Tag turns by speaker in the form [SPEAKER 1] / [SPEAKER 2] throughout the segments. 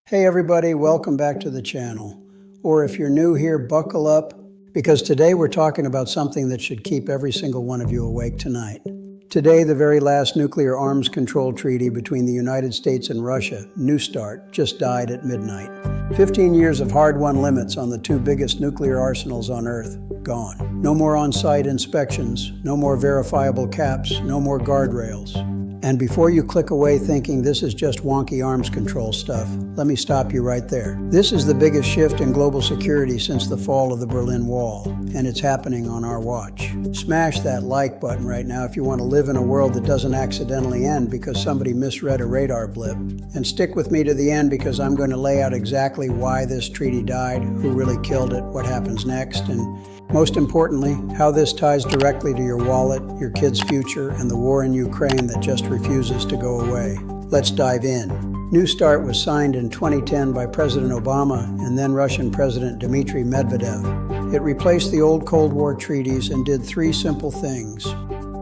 [SPEAKER 1] Hey everybody, welcome back to the channel. Or if you're new here, buckle up, because today we're talking about something that should keep every single one of you awake tonight. Today, the very last nuclear arms control treaty between the United States and Russia, New START, just died at midnight. 15 years of hard-won limits on the two biggest nuclear arsenals on Earth, gone. No more on-site inspections, no more verifiable caps, no more guardrails. And before you click away thinking this is just wonky arms control stuff, let me stop you right there. This is the biggest shift in global security since the fall of the Berlin Wall, and it's happening on our watch. Smash that like button right now if you want to live in a world that doesn't accidentally end because somebody misread a radar blip. And stick with me to the end because I'm going to lay out exactly why this treaty died, who really killed it, what happens next, and most importantly, how this ties directly to your wallet, your kids' future, and the war in Ukraine that just refuses to go away. Let's dive in. New START was signed in 2010 by President Obama and then Russian President Dmitry Medvedev. It replaced the old Cold War treaties and did three simple things.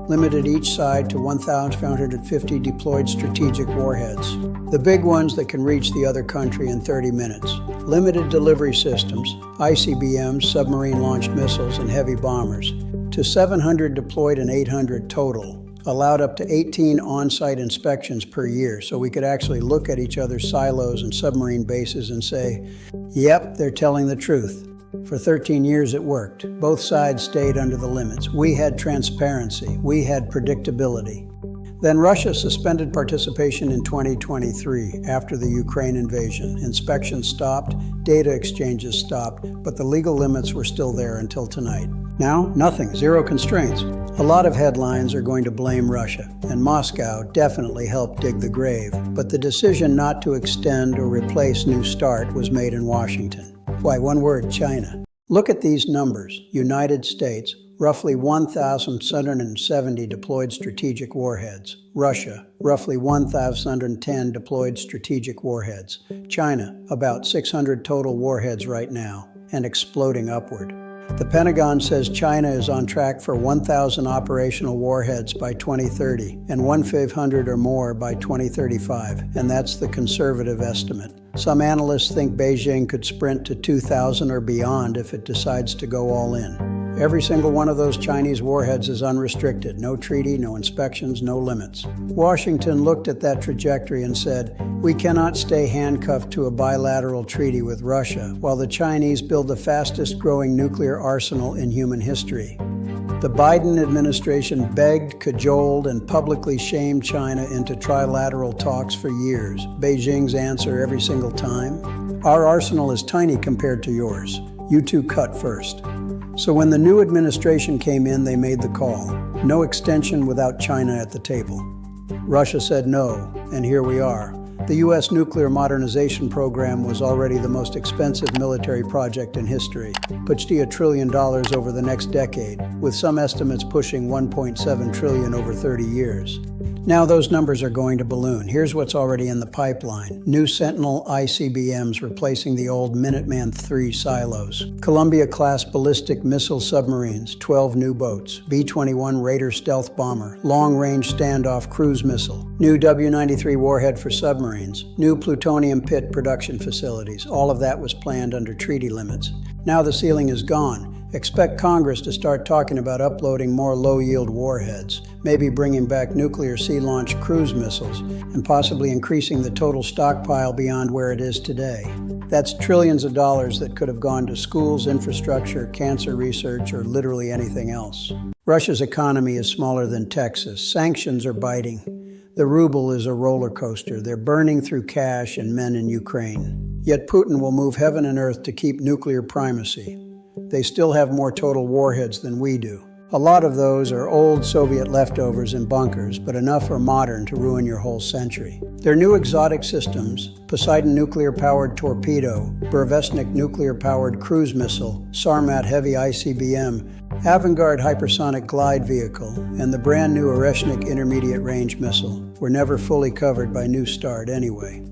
[SPEAKER 1] Limited each side to 1,550 deployed strategic warheads, the big ones that can reach the other country in 30 minutes. Limited delivery systems, ICBMs, submarine-launched missiles, and heavy bombers, to 700 deployed and 800 total. Allowed up to 18 on-site inspections per year, so we could actually look at each other's silos and submarine bases and say, yep, they're telling the truth. For 13 years it worked. Both sides stayed under the limits. We had transparency. We had predictability. Then Russia suspended participation in 2023 after the Ukraine invasion. Inspections stopped, data exchanges stopped, but the legal limits were still there until tonight. Now, nothing, zero constraints. A lot of headlines are going to blame Russia, and Moscow definitely helped dig the grave. But the decision not to extend or replace New START was made in Washington. Why, one word, China. Look at these numbers. United States, roughly 1,770 deployed strategic warheads. Russia, roughly 1,110 deployed strategic warheads. China, about 600 total warheads right now, and exploding upward. The Pentagon says China is on track for 1,000 operational warheads by 2030 and 1,500 or more by 2035, and that's the conservative estimate. Some analysts think Beijing could sprint to 2,000 or beyond if it decides to go all in. Every single one of those Chinese warheads is unrestricted, no treaty, no inspections, no limits. Washington looked at that trajectory and said, we cannot stay handcuffed to a bilateral treaty with Russia while the Chinese build the fastest growing nuclear arsenal in human history. The Biden administration begged, cajoled, and publicly shamed China into trilateral talks for years. Beijing's answer every single time, our arsenal is tiny compared to yours. You two cut first. So when the new administration came in, they made the call. No extension without China at the table. Russia said no, and here we are. The U.S. nuclear modernization program was already the most expensive military project in history, pushing $1 trillion over the next decade, with some estimates pushing $1.7 trillion over 30 years. Now those numbers are going to balloon. Here's what's already in the pipeline. New Sentinel ICBMs replacing the old Minuteman III silos. Columbia-class ballistic missile submarines, 12 new boats. B-21 Raider stealth bomber. Long-range standoff cruise missile. New W-93 warhead for submarines. New plutonium pit production facilities. All of that was planned under treaty limits. Now the ceiling is gone. Expect Congress to start talking about uploading more low-yield warheads, maybe bringing back nuclear sea-launched cruise missiles, and possibly increasing the total stockpile beyond where it is today. That's trillions of dollars that could have gone to schools, infrastructure, cancer research, or literally anything else. Russia's economy is smaller than Texas. Sanctions are biting. The ruble is a roller coaster. They're burning through cash and men in Ukraine. Yet Putin will move heaven and earth to keep nuclear primacy. They still have more total warheads than we do. A lot of those are old Soviet leftovers in bunkers, but enough are modern to ruin your whole century. Their new exotic systems, Poseidon nuclear-powered torpedo, Burevestnik nuclear-powered cruise missile, Sarmat heavy ICBM, Avangard hypersonic glide vehicle, and the brand-new Oreshnik intermediate-range missile were never fully covered by New START anyway.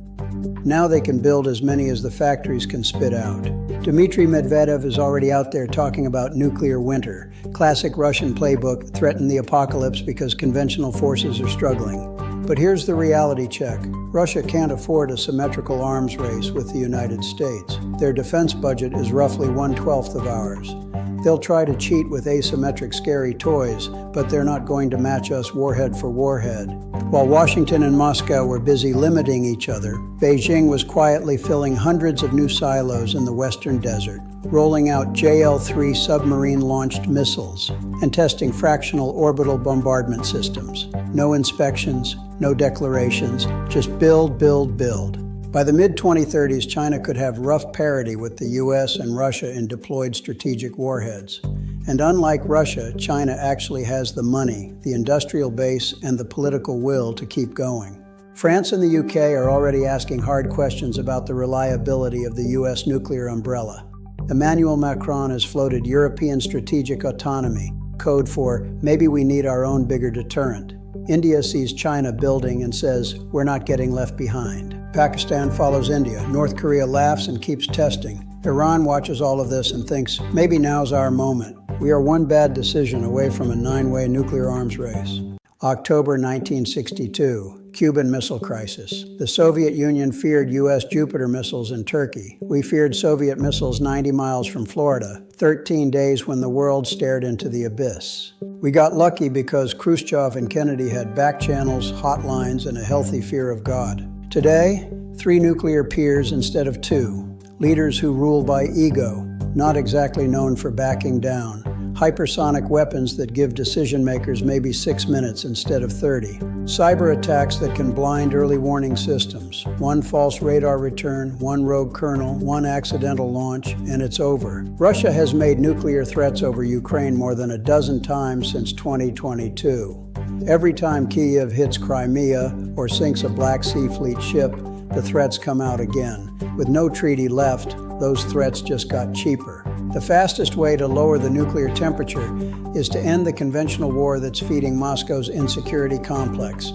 [SPEAKER 1] Now they can build as many as the factories can spit out. Dmitry Medvedev is already out there talking about nuclear winter. Classic Russian playbook, threaten the apocalypse because conventional forces are struggling. But here's the reality check. Russia can't afford a symmetrical arms race with the United States. Their defense budget is roughly 1/12 of ours. They'll try to cheat with asymmetric scary toys, but they're not going to match us warhead for warhead. While Washington and Moscow were busy limiting each other, Beijing was quietly filling hundreds of new silos in the western desert, rolling out JL-3 submarine-launched missiles, and testing fractional orbital bombardment systems. No inspections, no declarations, just build, build, build. By the mid-2030s, China could have rough parity with the US and Russia in deployed strategic warheads. And unlike Russia, China actually has the money, the industrial base, and the political will to keep going. France and the UK are already asking hard questions about the reliability of the US nuclear umbrella. Emmanuel Macron has floated European strategic autonomy, code for maybe we need our own bigger deterrent. India sees China building and says, we're not getting left behind. Pakistan follows India. North Korea laughs and keeps testing. Iran watches all of this and thinks, maybe now's our moment. We are one bad decision away from a 9-way nuclear arms race. October 1962, Cuban Missile Crisis. The Soviet Union feared U.S. Jupiter missiles in Turkey. We feared Soviet missiles 90 miles from Florida, 13 days when the world stared into the abyss. We got lucky because Khrushchev and Kennedy had back channels, hotlines, and a healthy fear of God. Today, 3 nuclear peers instead of 2. Leaders who rule by ego, not exactly known for backing down. Hypersonic weapons that give decision-makers maybe 6 minutes instead of 30. Cyber attacks that can blind early warning systems. 1 false radar return, 1 rogue kernel, 1 accidental launch, and it's over. Russia has made nuclear threats over Ukraine more than a dozen times since 2022. Every time Kyiv hits Crimea or sinks a Black Sea Fleet ship, the threats come out again. With no treaty left, those threats just got cheaper. The fastest way to lower the nuclear temperature is to end the conventional war that's feeding Moscow's insecurity complex.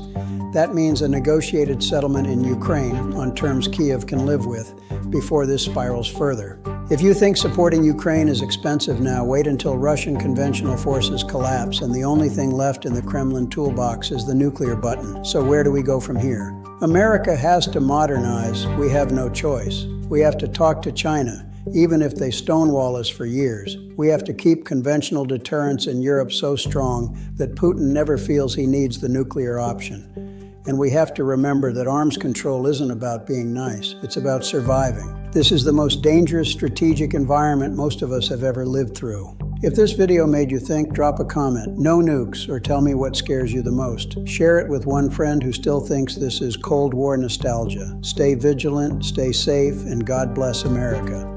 [SPEAKER 1] That means a negotiated settlement in Ukraine on terms Kyiv can live with before this spirals further. If you think supporting Ukraine is expensive now, wait until Russian conventional forces collapse and the only thing left in the Kremlin toolbox is the nuclear button. So where do we go from here? America has to modernize. We have no choice. We have to talk to China, even if they stonewall us for years. We have to keep conventional deterrence in Europe so strong that Putin never feels he needs the nuclear option. And we have to remember that arms control isn't about being nice. It's about surviving. This is the most dangerous strategic environment most of us have ever lived through. If this video made you think, drop a comment. No nukes, or tell me what scares you the most. Share it with one friend who still thinks this is Cold War nostalgia. Stay vigilant, stay safe, and God bless America.